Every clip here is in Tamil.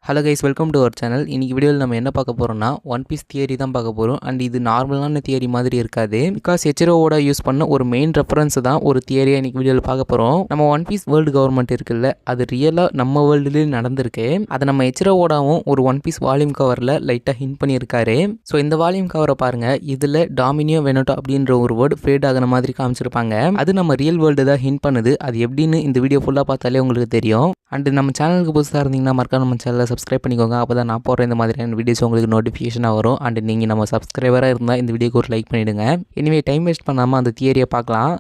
Hello guys, welcome to our channel. இன்னைக்கு வீடியோவில் நம்ம என்ன பார்க்க போகிறோம்னா ஒன் பீஸ் தியரி தான் பார்க்க போகிறோம். அண்ட் இது நார்மலான தியரி மாதிரி இருக்காது. பிகாஸ் ஹெச்ரோவோட யூஸ் பண்ண ஒரு மெயின் ரெஃபரன்ஸ் தான் ஒரு தியரியை இன்னைக்கு வீடியோவில் பார்க்க போகிறோம். நம்ம ஒன் பீஸ் வேர்ல்டு கவர்மெண்ட் இருக்குல்ல, அது ரியலாக நம்ம வேர்ல்டுலேயே நடந்திருக்கு. அதை நம்ம ஹெச்ரோவோடாவும் ஒரு ஒன் பீஸ் வால்யூம் கவரில் லைட்டாக ஹிண்ட் பண்ணியிருக்காரு. ஸோ இந்த வால்யூம் கவரை பாருங்கள். இதில் டாமினியோ வெனோட்டோ அப்படின்ற ஒரு வேர்டு ஃபேட் ஆகிற மாதிரி காமிச்சிருப்பாங்க. அது நம்ம ரியல் வேர்ல்டு தான் ஹிண்ட் பண்ணுது. அது எப்படின்னு இந்த வீடியோ ஃபுல்லாக பார்த்தாலே உங்களுக்கு தெரியும். அண்ட் நம்ம சேனலுக்கு புதுசாக இருந்தீங்கன்னா மறக்காம நம்ம சேனலை சப்ஸ்கிரைப் பண்ணிக்கோங்க. அப்போ தான் நான் போடுற இந்த மாதிரியான வீடியோஸ் உங்களுக்கு நோட்டிஃபிகேஷனாக வரும். அண்ட் நீங்கள் நம்ம சப்ஸ்கிரைபராக இருந்தால் இந்த வீடியோக்கு ஒரு லைக் பண்ணிவிடுங்க. இனிமே டைம் வேஸ்ட் பண்ணாமல் அந்த தியரியை பார்க்கலாம்.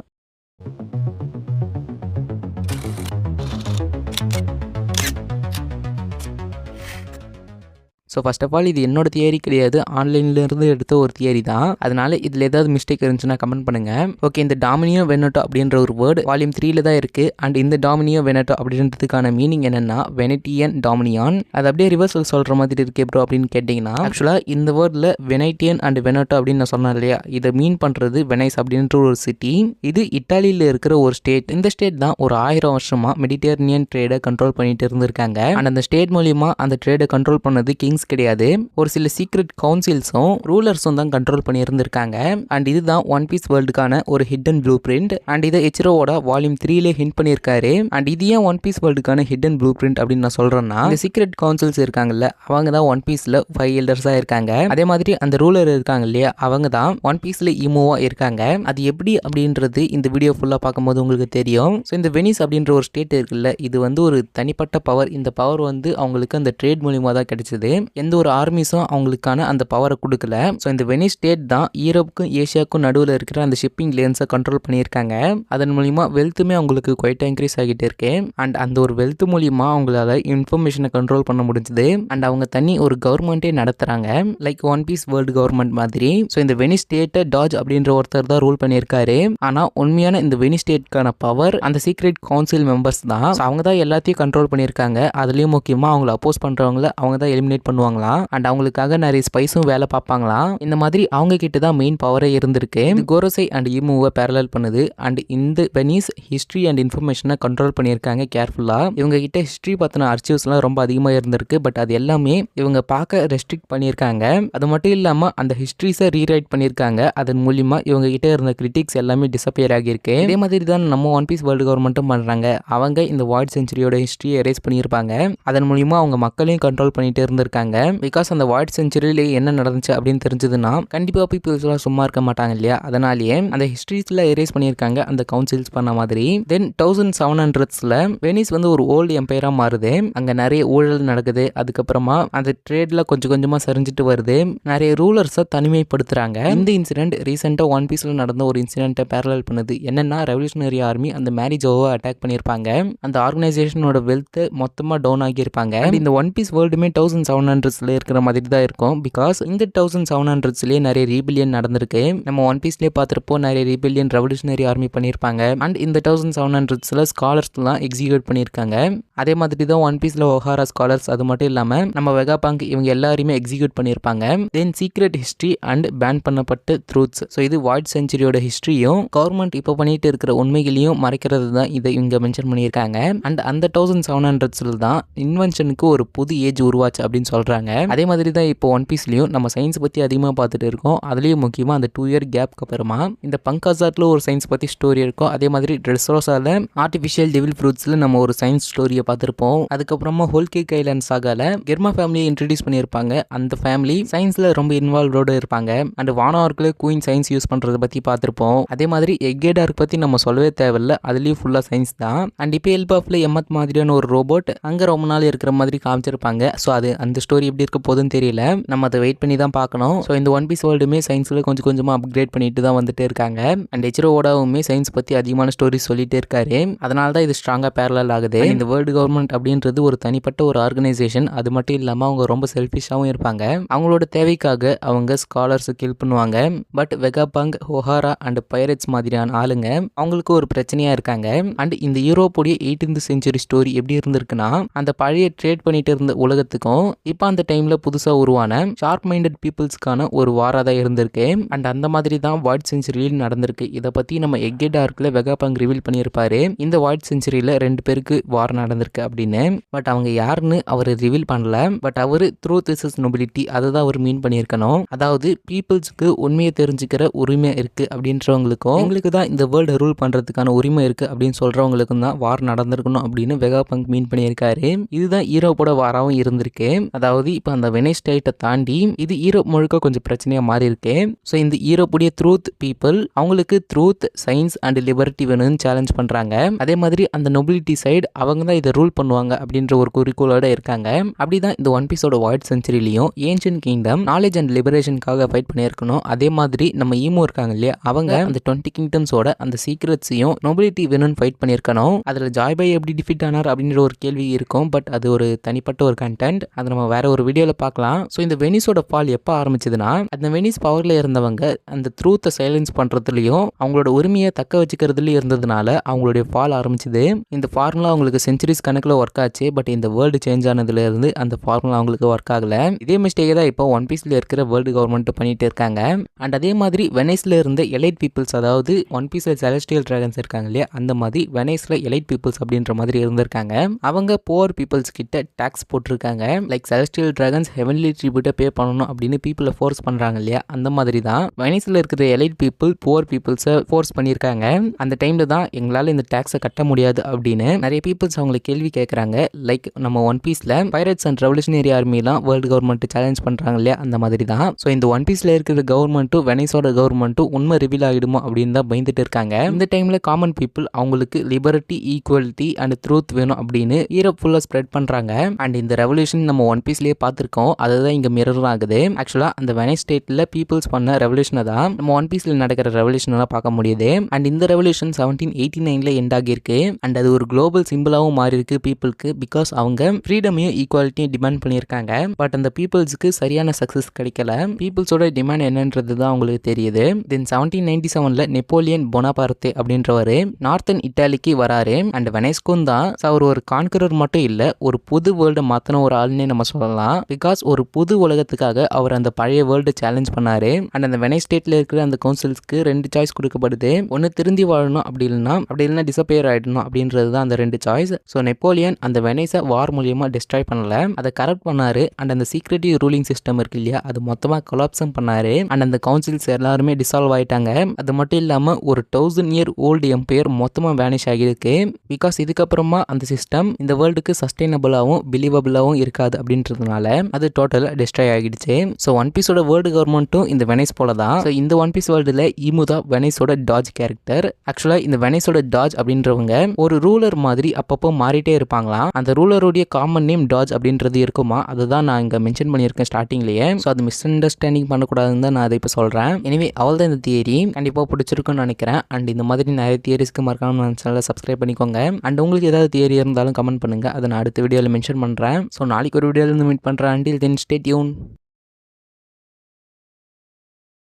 ஸோ ஃபர்ஸ்ட் ஆஃப் ஆல் இது என்னோட தியரி கிடையாது, ஆன்லைன்லேருந்து எடுத்த ஒரு தியரி தான். அதனால இதில் ஏதாவது மிஸ்டேக் இருந்துச்சுன்னா கமெண்ட் பண்ணுங்கள். ஓகே, இந்த டாமினியோ வெனோட்டோ அப்படின்ற ஒரு வேர்டு வால்யூம் 3ல் தான் இருக்குது. அண்ட் இந்த டாமினியோ வெனோட்டோ அப்படின்றதுக்கான மீனிங் என்னென்னா வெனைட்டியன் டாமினியான். அது அப்படியே ரிவர்சல் சொல்கிற மாதிரி இருக்கே ப்ரோ அப்படின்னு கேட்டிங்கன்னா, ஆக்சுவலாக இந்த வேர்டில் வெனைட்டியன் அண்ட் வெனோட்டோ அப்படின்னு நான் சொன்னேன் இல்லையா, இதை மீன் பண்ணுறது வெனைஸ் அப்படின்ற ஒரு சிட்டி. இது இட்டாலியில் இருக்கிற ஒரு ஸ்டேட். இந்த ஸ்டேட் தான் ஒரு 1000 வருஷமாக மெடிட்டரேனியன் ட்ரேடை கண்ட்ரோல் பண்ணிட்டு இருந்திருக்காங்க. அண்ட் அந்த ஸ்டேட் மூலிமா அந்த ட்ரேடை கண்ட்ரோல் பண்ணது கிங்ஸ் கிடையாது, ஒரு சில சீக்ரெட் கவுன்சில்ஸும் ரூலர்ஸும் தான் கண்ட்ரோல் பண்ணி இருந்திருக்காங்க. அண்ட் இதுதான் ஒன் பீஸ் வேர்ல்டுக்கான ஒரு ஹிடன் ப்ளூ பிரிண்ட். அண்ட் இதை ஹெச்ரோவோட வால்யூம் 3ல ஹிண்ட் பண்ணியிருக்காரு. அண்ட் இது ஏன் ஒன் பீஸ் வேர்ல்டுக்கான ஹிடன் ப்ளூ பிரிண்ட் அப்படின்னு நான் சொல்றேன்னா, இந்த சீக்ரெட் கவுன்சில்ஸ் இருக்காங்கல்ல, அவங்க தான் ஒன் பீஸ்ல 5 எல்டர்ஸா இருக்காங்க. அதே மாதிரி அந்த ரூலர் இருக்காங்க இல்லையா, அவங்க தான் ஒன் பீஸ்ல இமோவா இருக்காங்க. அது எப்படி அப்படின்றது இந்த வீடியோ ஃபுல்லா பார்க்கும்போது உங்களுக்கு தெரியும். ஸோ இந்த வெனிஸ் அப்படின்ற ஒரு ஸ்டேட் இருக்குல்ல, இது வந்து ஒரு தனிப்பட்ட பவர். இந்த பவர் வந்து அவங்களுக்கு அந்த ட்ரேட் மூலியமா தான் கிடைச்சது. எந்த ஒரு ஆர்மிஸும் அவங்களுக்கான அந்த பவரை கொடுக்கல. ஸோ இந்த வெனிஸ் ஸ்டேட் தான் யூரோப்புக்கும் ஏஷியாவுக்கும் நடுவில் இருக்கிற அந்த ஷிப்பிங் லேன்ஸை கண்ட்ரோல் பண்ணியிருக்காங்க. அதன் மூலியமா வெல்த்துமே அவங்களுக்கு குவைட்டாக இன்க்ரீஸ் ஆகிட்டே இருக்கு. அண்ட் அந்த ஒரு வெல்த் மூலியமா அவங்களால இன்ஃபர்மேஷனை கண்ட்ரோல் பண்ண முடிஞ்சது. அண்ட் அவங்க தனி ஒரு கவர்மெண்ட்டே நடத்துறாங்க, like one piece world government மாதிரி. ஸோ இந்த வெனிஸ் ஸ்டேட்டை டாஜ் அப்படின்ற ஒருத்தர் தான் ரூல் பண்ணியிருக்காரு. ஆனால் உண்மையான இந்த வெனிஸ் ஸ்டேட்கான பவர் அந்த சீக்ரெட் கவுன்சில் மெம்பர்ஸ் தான். அவங்க தான் எல்லாத்தையும் கண்ட்ரோல் பண்ணியிருக்காங்க. அதுலேயும் முக்கியமாக அவங்கள அப்போஸ் பண்ணுறவங்கள அவங்க தான் எலிமினேட் பண்ணுவாங்களாம். அண்ட் அவங்களுக்காக நிறைய ஸ்பைஸும் வேலை பார்ப்பாங்களாம். இந்த மாதிரி அவங்க கிட்ட தான் மெயின் பவரே இருந்திருக்கு. கோரோசை அண்ட் இமுவை பேரலல் பண்ணுது. அண்ட் இந்த வெனிஸ் ஹிஸ்ட்ரி அண்ட் இன்ஃபர்மேஷனை கண்ட்ரோல் பண்ணியிருக்காங்க கேர்ஃபுல்லா. இவங்க கிட்ட ஹிஸ்ட்ரி பத்தின அர்ச்சிவ்ஸ்லாம் ரொம்ப அதிகமாக இருந்திருக்கு. பட் அது எல்லாமே இவங்க பார்க்க ரெஸ்ட்ரிக்ட் பண்ணியிருக்காங்க. அது மட்டும் இல்லாமல் அந்த ஹிஸ்ட்ரிஸை ரீரைட் பண்ணியிருக்காங்க. அதன் மூலியமா இவங்க கிட்ட இருந்த கிரிட்டிக்ஸ் எல்லாமே டிசப்பியர் ஆகியிருக்கு. இதே மாதிரி தான் நம்ம ஒன் பீஸ் வேர்ல்டு கவர்மெண்ட்டும் பண்றாங்க. அவங்க இந்த வாய்ட் செஞ்சுரியோட ஹிஸ்ட்ரியை எரேஸ் பண்ணியிருப்பாங்க. அதன் மூலியமா அவங்க மக்களையும் கண்ட்ரோல் பண்ணிட்டு இருந்திருக்காங்க. பிகாஸ் அந்த வாய்ட் செஞ்சுரியில என்ன நடந்துச்சு அப்படின்னு தெரிஞ்சதுன்னா கண்டிப்பாக பீப்புள்ஸ்லாம் சும்மா இருக்க மாட்டாங்க இல்லையா. அதனாலேயே அந்த ஹிஸ்ட்ரிஸ்ல எரேஸ் பண்ணியிருக்காங்க அந்த கவுன்சில்ஸ் பண்ண மாதிரி. தென் 1700ஸ்ல வெனிஸ் வந்து ஒரு ஓல்டு எம்பையரா மாறுது. அங்க நிறைய ஊழல் நடக்குது. அதுக்கப்புறமா அந்த ட்ரேட்ல கொஞ்சம் கொஞ்சமா சரிஞ்சிட்டு வருது. நிறைய ரூலர்ஸை தனிமைப்படுத்துறாங்க. இந்த இன்சிடென்ட் ரீசெண்டா ஒன் பீஸ்ல நடந்த ஒரு இன்சிடென்ட்டை பேரலல் பண்ணுது. என்னன்னா, ரெவல்யூஷனரி ஆர்மி அந்த மேரிஜோவை அட்டாக் பண்ணியிருப்பாங்க. அந்த ஆர்கனைசேஷனோட வெல்த் மொத்தமா டவுன் ஆகியிருப்பாங்க. இந்த ஒன் பீஸ் வேர்ல்டுமே 1700ஸ்ல இருக்கிற மாதிரி தான் இருக்கும். பிகாஸ் இந்த 1700ஸ்லயே நிறைய ரீபிலியன் நடந்திருக்கு. நம்ம ஒன் பீஸ்லயே பார்த்துருப்போம், நிறைய ரீபிலியன் ரெவல்யூஷனரி ஆர்மி பண்ணியிருப்பாங்க. அண்ட் இந்த 1700ஸ்ல ஸ்காலர்ஸ்லாம் எக்ஸிக்யூட் பண்ணியிருக்காங்க. அதே மாதிரி தான் ஒன் பீஸ்ல ஒஹாரா ஸ்காலர்ஸ், அது மட்டும் இல்லாம நம்ம வெகாபாங்க், இவங்க எல்லாருமே எக்ஸிக்யூட் பண்ணியிருப்பாங்க. தென் சீக்ரெட் ஹிஸ்ட்ரி அண்ட் பேன் பண்ணப்பட்ட ட்ரூத்ஸ். ஸோ இது வாய்ட் செஞ்சுரியோட ஹிஸ்ட்ரியும் கவர்மெண்ட் இப்போ பண்ணிட்டு இருக்கிற உண்மைகளையும் மறைக்கிறது தான் இதை இங்க மென்ஷன் பண்ணியிருக்காங்க. அண்ட் அந்த 1700ஸ்ல தான் இன்வென்ஷனுக்கு ஒரு புது ஏஜ் உருவாச்சு அப்படின்னு சொல்றாங்க. அதே மாதிரி தான் இப்போ ஒன் பீஸ்லயும் நம்ம சயின்ஸ் பத்தி அதிகமாக பார்த்துட்டு இருக்கோம். அதுலயும் முக்கியமாக அந்த 2 இயர் கேப்க்கு அப்புறமா இந்த பங்காசாட்ல ஒரு சயின்ஸ் பத்தி ஸ்டோரி இருக்கும். அதே மாதிரி ட்ரெஸ்ரோசால ஆர்டிஃபிஷியல் டெவில் ஃப்ரூட்ஸ்ல நம்ம ஒரு சயின்ஸ் ஸ்டோரியை பார்த்துருப்போம். அதுக்கப்புறமா ஹோல்கேக் ஐலாண்ட் சாகால கெர்மா ஃபேமிலியை இன்ட்ரடியூஸ் பண்ணியிருப்பாங்க. அந்த ஃபேமிலி சயின்ஸ்ல ரொம்ப இன்வால்வ்டோட இருப்பாங்க. அண்ட் வானவர்களை குயின் சயின்ஸ் யூஸ் பண்றதை பத்தி பார்த்துருப்போம். அதே மாதிரி எக்கேடார்க் பத்தி நம்ம சொல்லவே தேவையில்ல, அதுலயும் ஃபுல்லா சயின்ஸ் தான். அண்ட் இப்போ எல்பாஃப்ல எம்மத் மாதிரியான ஒரு ரோபோட் அங்க ரொம்ப நாள் இருக்கிற மாதிரி காமிச்சிருப்பாங்க. ஸோ அது அந்த ஸ்டோரி எப்படி இருக்க போதுன்னு தெரியல, நம்ம அதை வெயிட் பண்ணி தான் பார்க்கணும். ஸோ இந்த ஒன் பீஸ் வேர்ல்டுமே சயின்ஸ்ல கொஞ்சம் கொஞ்சமாக அப்கிரேட் பண்ணிட்டு தான் வந்துட்டே இருக்காங்க. அண்ட் ஹெச்ரோவோடாவுமே சயின்ஸ் பற்றி அதிகமான ஸ்டோரிஸ் சொல்லிட்டே இருக்காரு. அதனால தான் இது ஸ்ட்ராங்காக பேரலல் ஆகுது. இந்த வேர்ல்டு கவர்மெண்ட் அப்படின்றது ஒரு தனிப்பட்ட ஒரு ஆர்கனைசேஷன். அது மட்டும் இல்லாமல் அவங்க ரொம்ப செல்ஃபிஷாகவும் இருப்பாங்க. அவங்களோட தேவைக்காக அவங்க ஸ்காலர்ஸை கில் பண்ணுவாங்க. பட் வெகாபாங்க், ஒஹாரா அண்ட் பைரட்ஸ் மாதிரியான ஆளுங்க அவங்களுக்கு ஒரு பிரச்சனையா இருக்காங்க. அண்ட் இந்த யூரோப்புடைய 18th செஞ்சுரி ஸ்டோரி எப்படி இருந்திருக்குன்னா, அந்த பழைய ட்ரேட் பண்ணிட்டு இருந்த உலகத்துக்கும் இப்போ அப்போ அந்த டைமில் புதுசாக உருவான ஷார்ப் மைண்டட் பீப்புள்ஸ்க்கான ஒரு வாராக தான் இருந்திருக்கு. அண்ட் அந்த மாதிரி தான் வாய்ட் செஞ்சுரியில் நடந்திருக்கு. இதை பற்றி நம்ம எக்கே டார்க்கில் வெகாபங்க் ரிவீல் பண்ணியிருப்பாரு. இந்த வாய்ட் செஞ்சுரியில் 2 பேருக்கு வார் நடந்திருக்கு அப்படின்னு. பட் அவங்க யாருன்னு அவர் ரிவீல் பண்ணல. பட் அவர் ட்ரூத் வெர்சஸ் நொபிலிட்டி அதை தான் அவர் மீன் பண்ணியிருக்கணும். அதாவது பீப்புள்ஸ்க்கு உண்மையை தெரிஞ்சுக்கிற உரிமை இருக்குது அப்படின்றவங்களுக்கும் எங்களுக்கு தான் இந்த வேர்ல்டு ரூல் பண்ணுறதுக்கான உரிமை இருக்குது அப்படின்னு சொல்கிறவங்களுக்கும் தான் வார் நடந்திருக்கணும் அப்படின்னு வெகாபங்க் மீன் பண்ணியிருக்காரு. இதுதான் ஈரோப்போட வாராவும் இருந்திருக்கு. அதாவது இப்போ அந்த வெனிஸ் ஸ்டேட்டை தாண்டி இது ஈரோப் முழுக்க கொஞ்சம் பிரச்சனையாக மாறி இருக்கு. ஸோ இந்த ஈரோப்புடைய ட்ரூத் பீப்புள் அவங்களுக்கு ட்ரூத், சயின்ஸ் அண்ட் லிபர்ட்டி வேணும்னு சேலஞ்ச் பண்ணுறாங்க. அதே மாதிரி அந்த நொபிலிட்டி சைடு அவங்க தான் இதை ரூல் பண்ணுவாங்க அப்படின்ற ஒரு குறிக்கோளோட இருக்காங்க. அப்படிதான் இந்த ஒன் பீஸோட வாய்ட் செஞ்சுரியிலையும் ஏன்ஷியன்ட் கிங்டம் நாலேஜ் அண்ட் லிபரேஷனுக்காக ஃபைட் பண்ணியிருக்கணும். அதே மாதிரி நம்ம ஈமோ இருக்காங்க இல்லையா, அவங்க அந்த 20 கிங்டம்ஸோட அந்த சீக்ரெட்ஸையும் நொபிலிட்டி வேணும்னு ஃபைட் பண்ணியிருக்கணும். அதில் ஜாய் பாய் எப்படி டிஃபீட் ஆனார் அப்படின்ற ஒரு கேள்வி இருக்கும். பட் அது ஒரு தனிப்பட்ட ஒரு கண்டென்ட், அதை நம்ம வேற ஒரு வீடியோவில் பார்க்கலாம். ஸோ இந்த வெனிஸோட ஃபால் எப்போ ஆரம்பிச்சதுன்னா, அந்த வெனிஸ் பவரில் இருந்தவங்க அந்த ட்ரூத்தை சைலன்ஸ் பண்ணுறதுலையும் அவங்களோட உரிமையை தக்க வச்சுக்கிறதுலையும் இருந்ததுனால அவங்களுடைய ஃபால் ஆரம்பிச்சது. இந்த ஃபார்முலா அவங்களுக்கு செஞ்சுரிஸ் கணக்கில் ஒர்க் ஆச்சு. பட் இந்த வேர்ல்டு சேஞ்ச் ஆனதுலேருந்து அந்த ஃபார்முலா அவங்களுக்கு ஒர்க் ஆகலை. இதே மிஸ்டேக் தான் இப்போ ஒன் பீஸில் இருக்கிற வேர்ல்டு கவர்மெண்ட் பண்ணிட்டு இருக்காங்க. அண்ட் அதே மாதிரி வெனைஸில் இருந்த எலைட் பீப்புள்ஸ், அதாவது ஒன் பீஸில் செலஸ்டியல் டிராகன்ஸ் இருக்காங்க இல்லையா, அந்த மாதிரி வெனைஸில் எலைட் பீப்புள்ஸ் அப்படின்ற மாதிரி இருந்திருக்காங்க. அவங்க புவர் பீப்புள்ஸ் கிட்ட டாக்ஸ் போட்டிருக்காங்க. லைக் செலஸ்டியல் டிராகன்ஸ் ஹெவன்லி ட்ரிபியூட்டை பே பண்ணணும் அப்படின்னு பீப்புளை ஃபோர்ஸ் பண்ணுறாங்க இல்லையா, அந்த மாதிரி தான் வெனைஸில் இருக்கிற எலைட் பீப்புள் புவர் பீப்புள்ஸை ஃபோர்ஸ் பண்ணியிருக்காங்க. அந்த டைமில் தான் எங்களால் இந்த டாக்ஸை கட்ட முடியாது அப்படின்னு நிறைய பீப்புள்ஸ் அவங்களை கேள்வி கேட்குறாங்க. லைக் நம்ம ஒன் பீஸில் பைரட்ஸ் அண்ட் ரெவல்யூஷனரி ஆர்மிலாம் வேர்ல்டு கவர்மெண்ட் சேலஞ்ச் பண்ணுறாங்க இல்லையா, அந்த மாதிரி தான். ஸோ இந்த ஒன் பீஸில் இருக்கிற கவர்மெண்ட்டும் வெனைஸோட கவர்மெண்ட்டும் உண்மை ரிவீல் ஆகிடுமோ அப்படின்னு தான் பயந்துட்டு இருக்காங்க. இந்த டைமில் காமன் பீப்புள் அவங்களுக்கு லிபர்ட்டி, ஈக்குவலிட்டி அண்ட் ட்ரூத் வேணும் அப்படின்னு ஈரோப் ஃபுல்லாக ஸ்ப்ரெட் பண்ணுறாங்க. அண்ட் இந்த ரெவல்யூஷன் நம்ம ஒன் பீஸ்லேயே பார்த்துருக்கோம். அதுதான் இங்கே மிரர் ஆகுது. ஆக்சுவலாக அந்த வெனைஸ் ஸ்டேட்டில் பீப்புள்ஸ் பண்ண ரெவல்யூஷனை தான் நம்ம ஒன் பீஸில் நடக்கிற ரெவல்யூஷனெல்லாம் பார்க்க முடியுது. அண்ட் இந்த ரெவல்யூஷன் 1789 எண்ட் ஆகியிருக்கு. அண்ட் அது ஒரு குளோபல் சிம்பிளாகவும் மாறி இருக்கு பீப்புளுக்கு. பிகாஸ் அவங்க ஃப்ரீடமையும் ஈக்குவாலிட்டியும் டிமாண்ட் பண்ணியிருக்காங்க. பட் அந்த பீப்புள்ஸுக்கு சரியான சக்ஸஸ் கிடைக்கல. பீப்புள்ஸோட டிமாண்ட் என்னன்றது தான் அவங்களுக்கு தெரியுது. தென் 1797 நெப்போலியன் போனாபார்த்தே அப்படின்றவர் நார்த்தன் இட்டாலிக்கு வராரு. அண்ட் வெனைஸ்க்கும் தான் அவர் ஒரு கான்கரர் மட்டும் இல்லை, ஒரு புது வேர்ல்டை மாற்றின ஒரு ஆளுன்னே நம்ம சொல்லலாம். பிகாஸ் ஒரு புது உலகத்துக்காக அவர் அந்த பழைய வேர்ல்டு சேலஞ்ச் பண்ணாரு. அண்ட் அந்த வெனைஸ் ஸ்டேட்டில் இருக்கிற அந்த கவுன்சில்ஸ்க்கு 2 சாய்ஸ் கொடுக்கப்படுது. ஒன்று திருந்தி வாழணும், அப்படி இல்லைன்னா டிசப்பியர் ஆகிடணும் அப்படின்றது தான் அந்த 2 சாய்ஸ். ஸோ நெப்போலியன் அந்த வெனைஸை வார் மூலியமாக டிஸ்ட்ராய் பண்ணல, அதை கரெக்ட் பண்ணாரு. அண்ட் அந்த சீக்ரெட்டிவ் ரூலிங் சிஸ்டம் இருக்கு இல்லையா, அது மொத்தமாக கொலாப்ஸும் பண்ணாரு. அண்ட் அந்த கவுன்சில்ஸ் எல்லாருமே டிசால்வ் ஆயிட்டாங்க. அது மட்டும் இல்லாமல் ஒரு 1000 இயர் ஓல்டு எம்பையர் மொத்தமாக வேனிஷ் ஆகியிருக்கு. பிகாஸ் இதுக்கப்புறமா அந்த சிஸ்டம் இந்த வேர்ல்டுக்கு சஸ்டைனபிளாகவும் பிலீவபிளாகவும் இருக்காது அப்படின்றதுனால அது டோட்டலாக டிஸ்ட்ராய் ஆகிடுச்சு. ஸோ ஒன் பீஸோட வேர்ல்டு கவர்மெண்ட்டும் இந்த வெனைஸ் போல தான். ஸோ இந்த ஒன் பீஸ் வேர்ல்டில் ஈமுதா வெனைஸோட டாஜ் கேரக்டர். ஆக்சுவலாக இந்த வெனைஸோட டாஜ் அப்படின்றவங்க ஒரு ரூலர் மாதிரி அப்பப்போ மாறிட்டே இருப்பாங்களாம். அந்த ரூலருடைய காமன் நேம் டாஜ் அப்படின்றது இருக்குமா, அதுதான் நான் இங்கே மென்ஷன் பண்ணியிருக்கேன் ஸ்டார்டிங்லேயே. ஸோ அது மிஸ் அண்டர்ஸ்டாண்டிங் பண்ணக்கூடாதுன்னு தான் நான் அதை இப்போ சொல்கிறேன். எனவே அவள் தான் இந்த தியரி கண்டிப்பாக பிடிச்சிருக்குன்னு நினைக்கிறேன். அண்ட் இந்த மாதிரி நிறைய தியரிஸ்க்கு மறக்காம நம்ம சேனலை சப்ஸ்கிரைப் பண்ணிக்கோங்க. அண்ட் உங்களுக்கு ஏதாவது தியரி இருந்தாலும் கமெண்ட் பண்ணுங்கள், அதை நான் அடுத்த வீடியோவில் மென்ஷன் பண்ணுறேன். ஸோ நாளைக்கு ஒரு வீடியோவில் மீட் பண்ணுறேன். Until then stay tune.